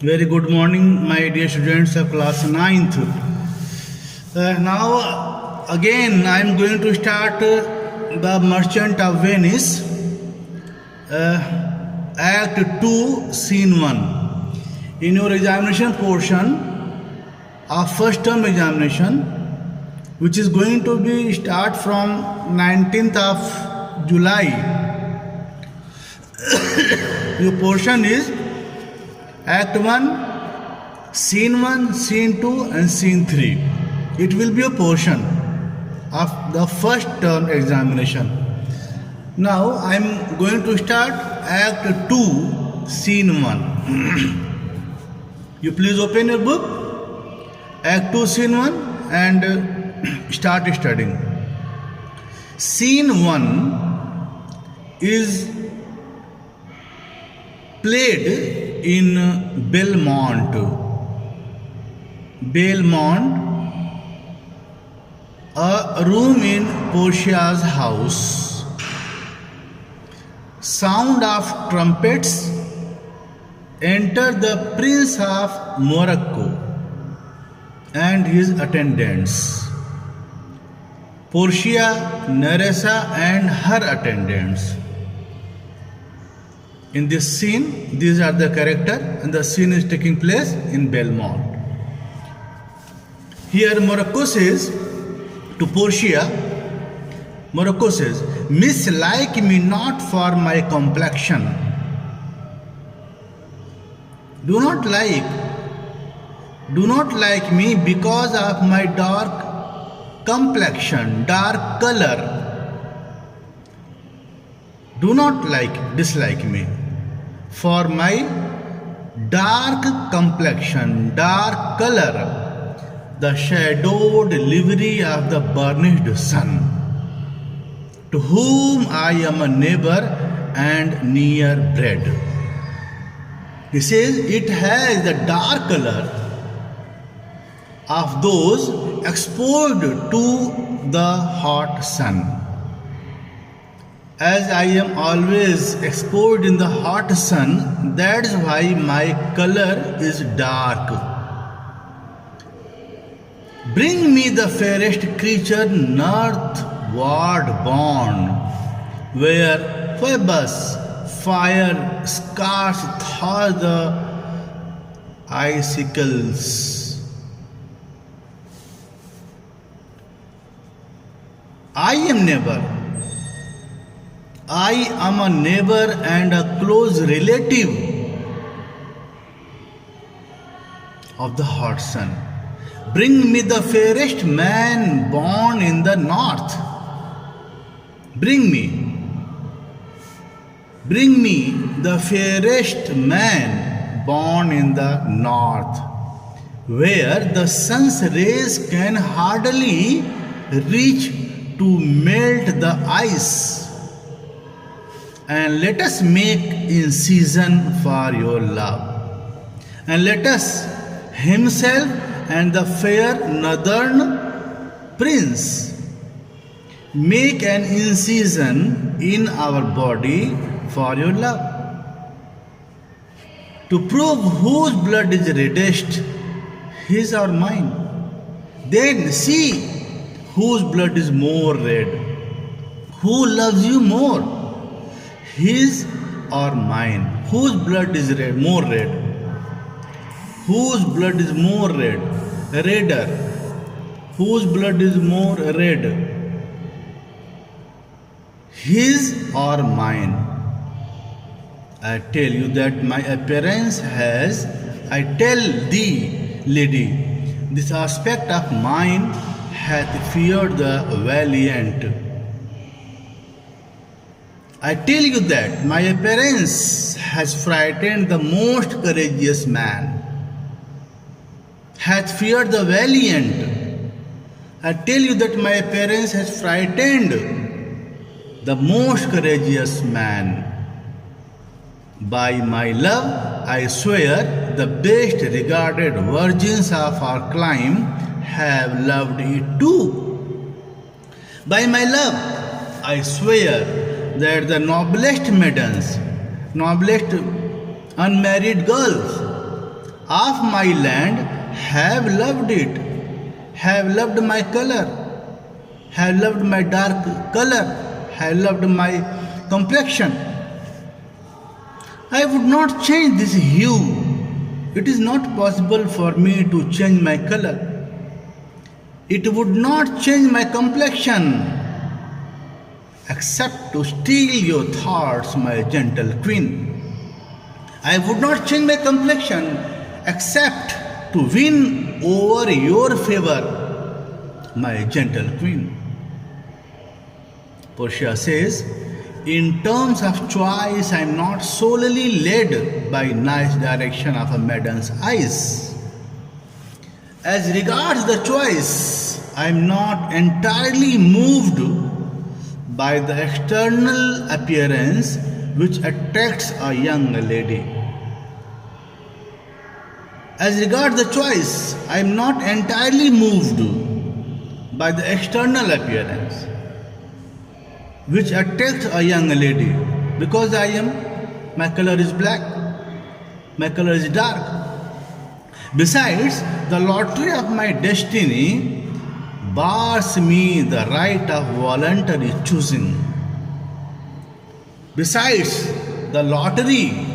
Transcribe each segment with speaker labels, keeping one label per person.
Speaker 1: Very good morning, my dear students of class ninth. Now, again, I am going to start The Merchant of Venice, Act 2, Scene 1. In your examination portion of first term examination, which is going to be start from 19th of July, your portion is Act 1, Scene 1, Scene 2 and Scene 3. It will be a portion of the first term examination. Now I am going to start Act 2, Scene 1. You please open your book, Act 2, Scene 1 and start studying. Scene 1 is played in Belmont, a room in Portia's house. Sound of trumpets. Enter the Prince of Morocco and his attendants. Portia, Nerissa and her attendants. In this scene, these are the characters and the scene is taking place in Belmont. Here Morocco says to Portia, Morocco says, "Miss, like me not for my complexion." Do not like me because of my dark complexion, dark color. Do not dislike me for my dark complexion, dark color, the shadowed livery of the burnished sun, to whom I am a neighbor and near bred. He says it has the dark color of those exposed to the hot sun. As I am always exposed in the hot sun, that's why my color is dark. Bring me the fairest creature northward born, where Phoebus fire scarce thaw the icicles. I am a neighbor and a close relative of the hot sun. Bring me the fairest man born in the north. Bring me the fairest man born in the north, where the sun's rays can hardly reach to melt the ice. And let us make in season for your love. And let us himself and the fair northern prince make an incision in our body for your love, to prove whose blood is reddest, his or mine. Then see whose blood is more red, who loves you more, his or mine. Whose blood is more red? Whose blood is more red? Redder. Whose blood is more red? His or mine. I tell you that my appearance has, I tell thee, lady, this aspect of mine hath feared the valiant. I tell you that my appearance has frightened the most courageous man, hath feared the valiant. I tell you that my appearance has frightened the most courageous man. By my love, I swear, the best regarded virgins of our clime have loved it too. By my love, I swear that the noblest maidens, noblest unmarried girls of my land have loved it, have loved my color, have loved my dark color, have loved my complexion. I would not change this hue. It is not possible for me to change my color. It would not change my complexion, except to steal your thoughts, my gentle queen. I would not change my complexion except to win over your favor, my gentle queen. Portia says, in terms of choice, I am not solely led by nice direction of a maiden's eyes. As regards the choice, I am not entirely moved by the external appearance which attracts a young lady. As regards the choice, I am not entirely moved by the external appearance which attracts a young lady, because my color is black, my color is dark. Besides, the lottery of my destiny bars me the right of voluntary choosing. Besides, the lottery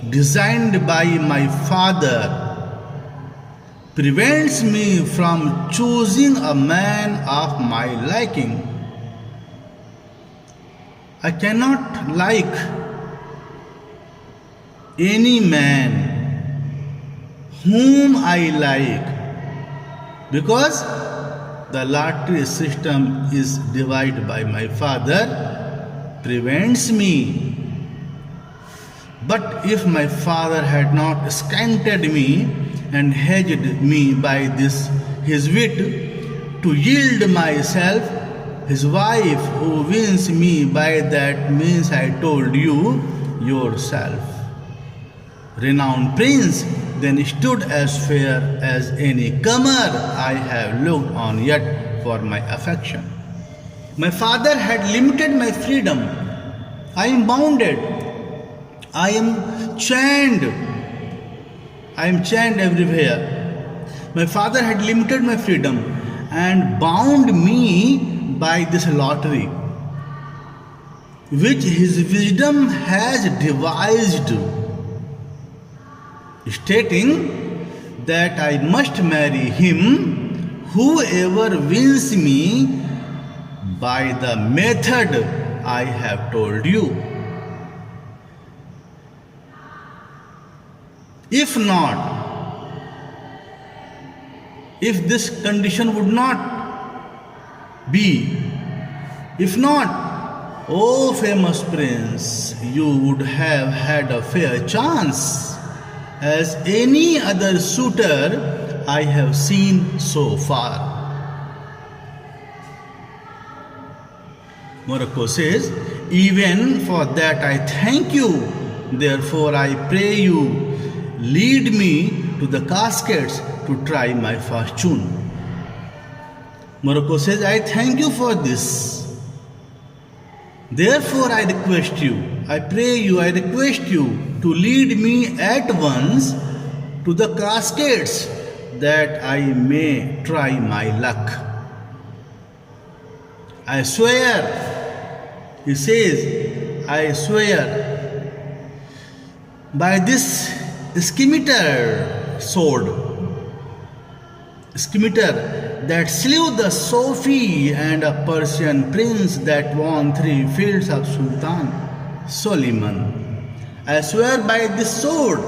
Speaker 1: designed by my father prevents me from choosing a man of my liking. I cannot like any man whom I like, because the lottery system is divided by my father, prevents me. But if my father had not scanted me and hedged me by his wit to yield myself, his wife who wins me by that means I told you yourself. Renowned prince then stood as fair as any comer I have looked on yet for my affection. My father had limited my freedom. I am bounded. I am chained. I am chained everywhere. My father had limited my freedom and bound me by this lottery, which his wisdom has devised, stating that I must marry him whoever wins me by the method I have told you. If not, if this condition would not be, if not, O famous prince, you would have had a fair chance as any other suitor I have seen so far. Morocco says, even for that I thank you, therefore I pray you, lead me to the caskets to try my fortune. Morocco says, I thank you for this. Therefore I request you, I pray you, I request you to lead me at once to the caskets that I may try my luck. I swear, he says, I swear by this scimitar sword, scimitar that slew the Sophie and a Persian prince that won 3 fields of Sultan Suleiman. I swear by this sword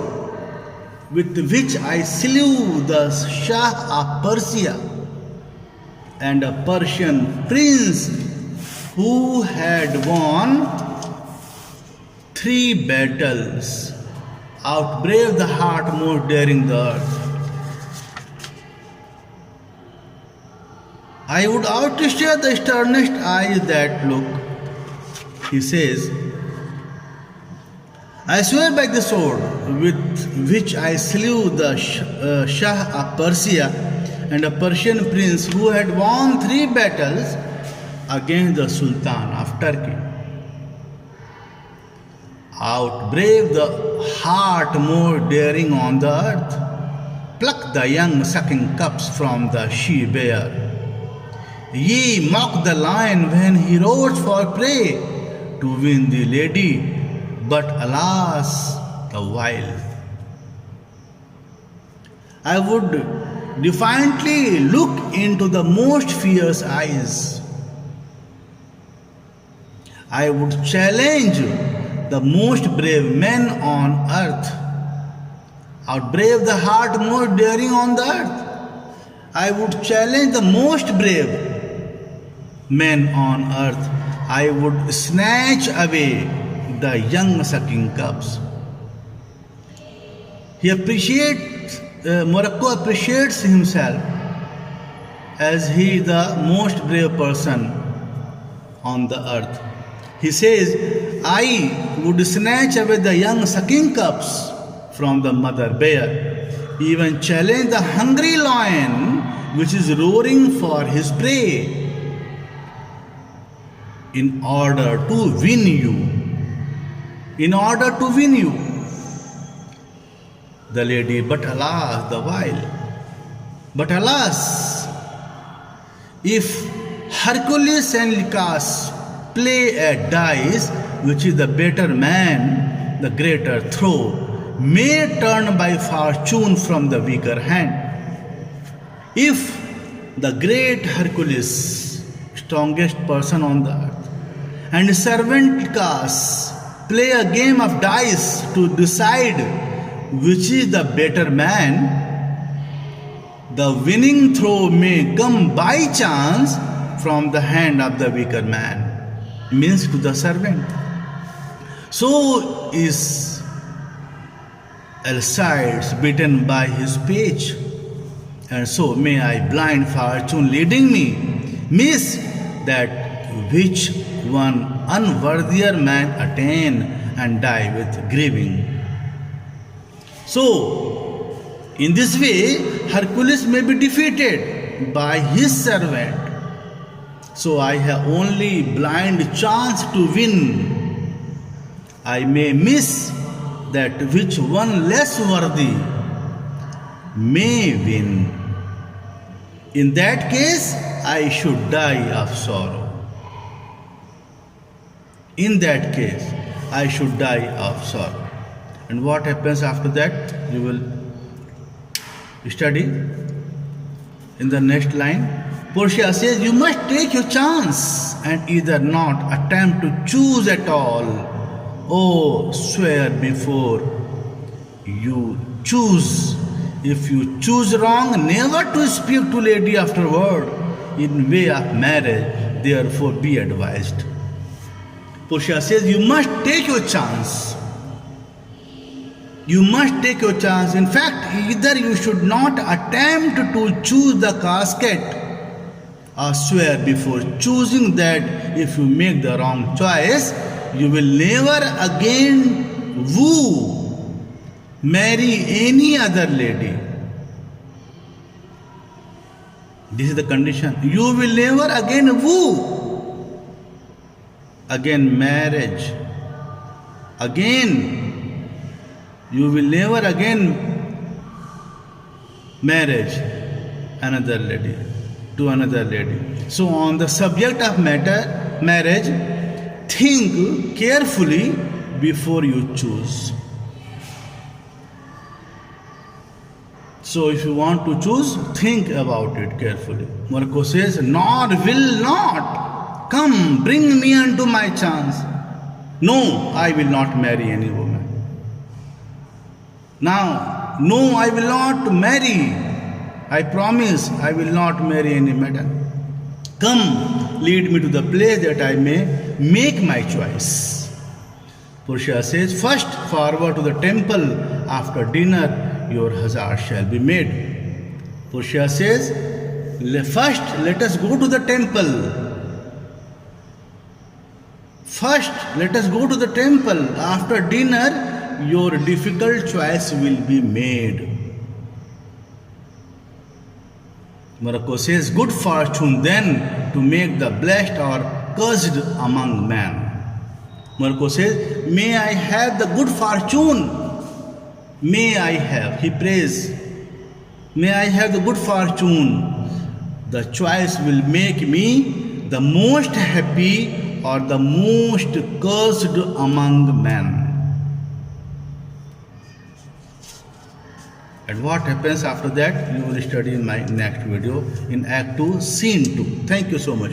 Speaker 1: with which I slew the Shah of Persia and a Persian prince who had won 3 battles, outbrave the heart most daring the earth. I would outstare the sternest eyes that look. He says, I swear by the sword with which I slew the Shah of Persia and a Persian prince who had won 3 battles against the Sultan of Turkey. Outbrave the heart more daring on the earth. pluck the young sucking cups from the she-bear. Ye mock the lion when he roars for prey to win the lady, but alas, the while. I would defiantly look into the most fierce eyes. I would challenge the most brave men on earth. Outbrave the heart most daring on the earth. I would challenge the most brave men on earth. I would snatch away the young sucking cubs. Morocco appreciates himself as he is the most brave person on the earth. He says, I would snatch away the young sucking cubs from the mother bear, even challenge the hungry lion which is roaring for his prey, in order to win you. In order to win you, the lady, but alas, the while. But alas, if Hercules and Lycas play at dice, which is the better man, the greater throw, may turn by fortune from the weaker hand. If the great Hercules, strongest person on the earth, and servant Lycas play a game of dice to decide which is the better man, the winning throw may come by chance from the hand of the weaker man, means to the servant. So is Alcides beaten by his page, and so may I blind fortune leading me miss that which one unworthier man attain and die with grieving. So, in this way, Hercules may be defeated by his servant. So I have only blind chance to win. I may miss that which one less worthy may win. In that case, I should die of sorrow. In that case, I should die of sorrow. And what happens after that? You will study in the next line. Portia says, you must take your chance and either not attempt to choose at all. Oh, swear before you choose. If you choose wrong, never to speak to lady afterward in way of marriage, therefore be advised. Portia says, you must take your chance. You must take your chance. In fact, either you should not attempt to choose the casket or swear before choosing that if you make the wrong choice, you will never again marry any other lady. This is the condition. You will never again again marriage. Again, you will never again marriage another lady to another lady. So on the subject of marriage, think carefully before you choose. So if you want to choose, think about it carefully. Morocco says, nor will not come bring me unto my chance. No, I will not marry any woman. Now, no, I will not marry. I promise I will not marry any maiden. Come, lead me to the place that I may make my choice. Portia says, first forward to the temple. After dinner, your hazard shall be made. Portia says, first let us go to the temple. First, let us go to the temple. After dinner, your difficult choice will be made. Morocco says, good fortune then to make the blessed or cursed among men. Morocco says, may I have the good fortune. May I have. He prays May I have the good fortune. The choice will make me the most happy or the most cursed among men. And what happens after that, you will study in my next video in Act 2, Scene 2. Thank you so much.